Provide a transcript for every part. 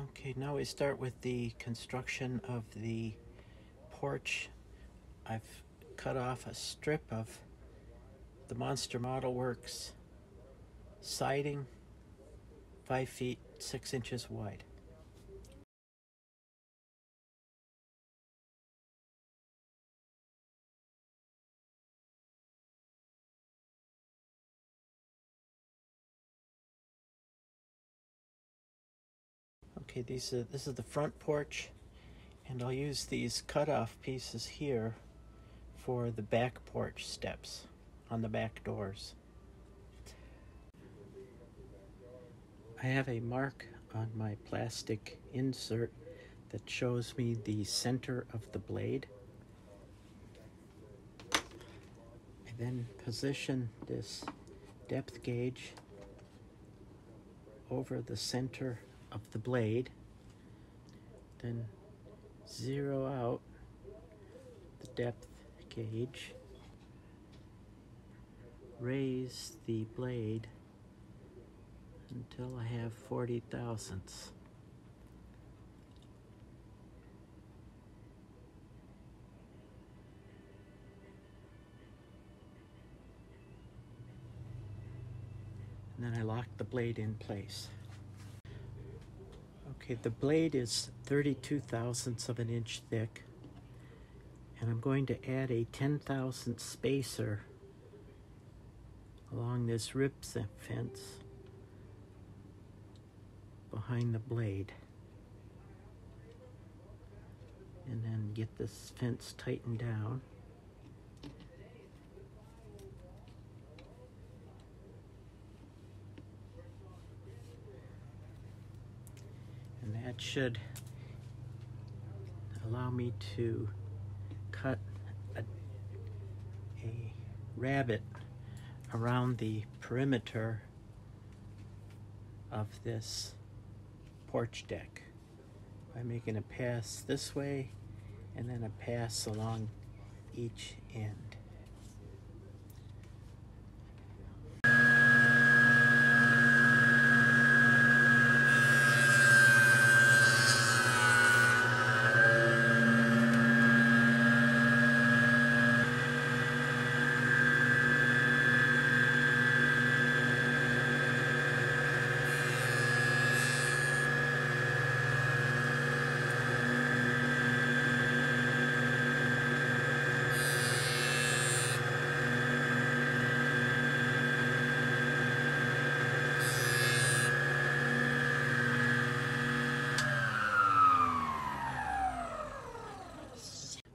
Okay, now we start with the construction of the porch. I've cut off a strip of the Monster Model Works siding, 5 feet 6 inches wide. Okay, this is the front porch, and I'll use these cut-off pieces here for the back porch steps on the back doors. I have a mark on my plastic insert that shows me the center of the blade. I then position this depth gauge over the center of the blade, then zero out the depth gauge, raise the blade until I have 40 thousandths. And then I lock the blade in place. Okay, the blade is 32 thousandths of an inch thick, and I'm going to add a 10 thousandth spacer along this rib fence behind the blade, and then get this fence tightened down. And that should allow me to cut a rabbet around the perimeter of this porch deck by making a pass this way and then a pass along each end.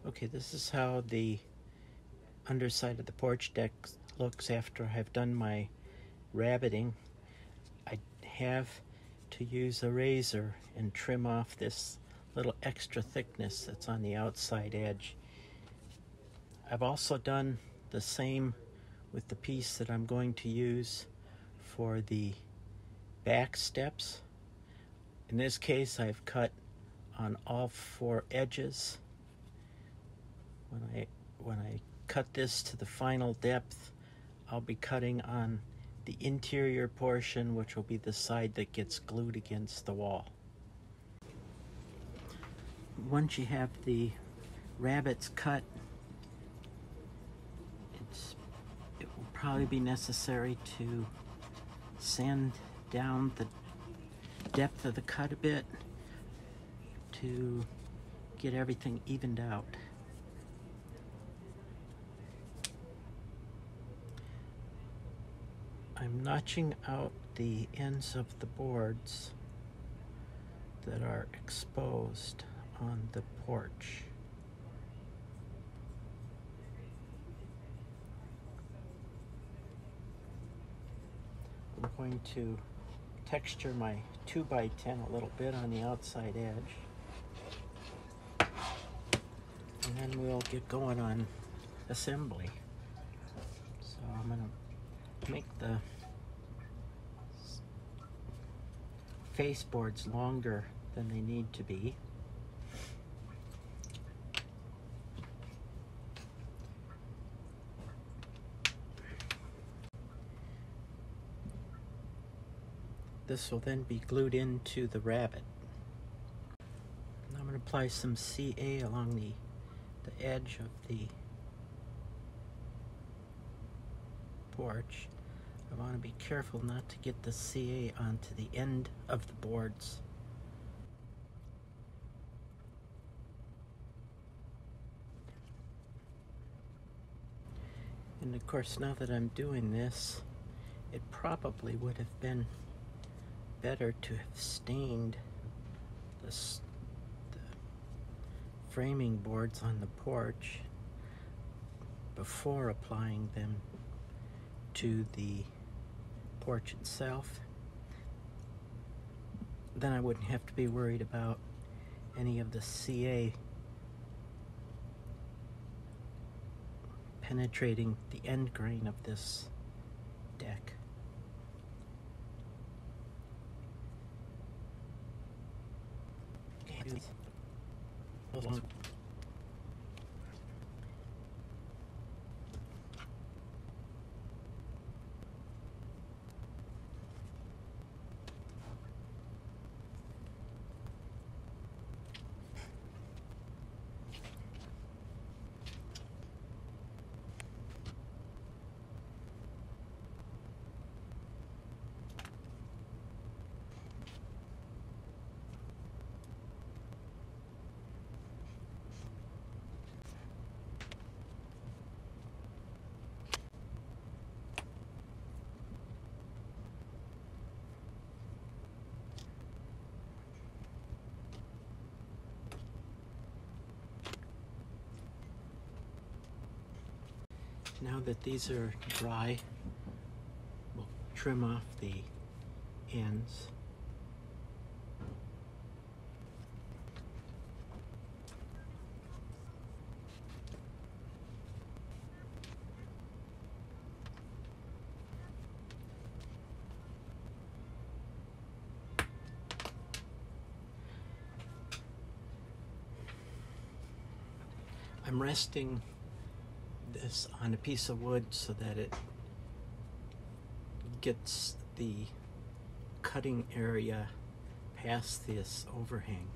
Okay, this is how the underside of the porch deck looks after I've done my rabbeting. I have to use a razor and trim off this little extra thickness that's on the outside edge. I've also done the same with the piece that I'm going to use for the back steps. In this case, I've cut on all 4 edges. When I cut this to the final depth, I'll be cutting on the interior portion, which will be the side that gets glued against the wall. Once you have the rabbets cut, it will probably be necessary to sand down the depth of the cut a bit to get everything evened out. I'm notching out the ends of the boards that are exposed on the porch. I'm going to texture my 2x10 a little bit on the outside edge, and then we'll get going on assembly. So I'm going to make the face boards longer than they need to be. This will then be glued into the rabbet. going to apply some CA along the edge of the porch. I want to be careful not to get the CA onto the end of the boards. And of course, now that I'm doing this, it probably would have been better to have stained the framing boards on the porch before applying them to the porch itself. Then I wouldn't have to be worried about any of the CA penetrating the end grain of this deck. Now that these are dry, we'll trim off the ends. I'm resting this on a piece of wood so that it gets the cutting area past this overhang.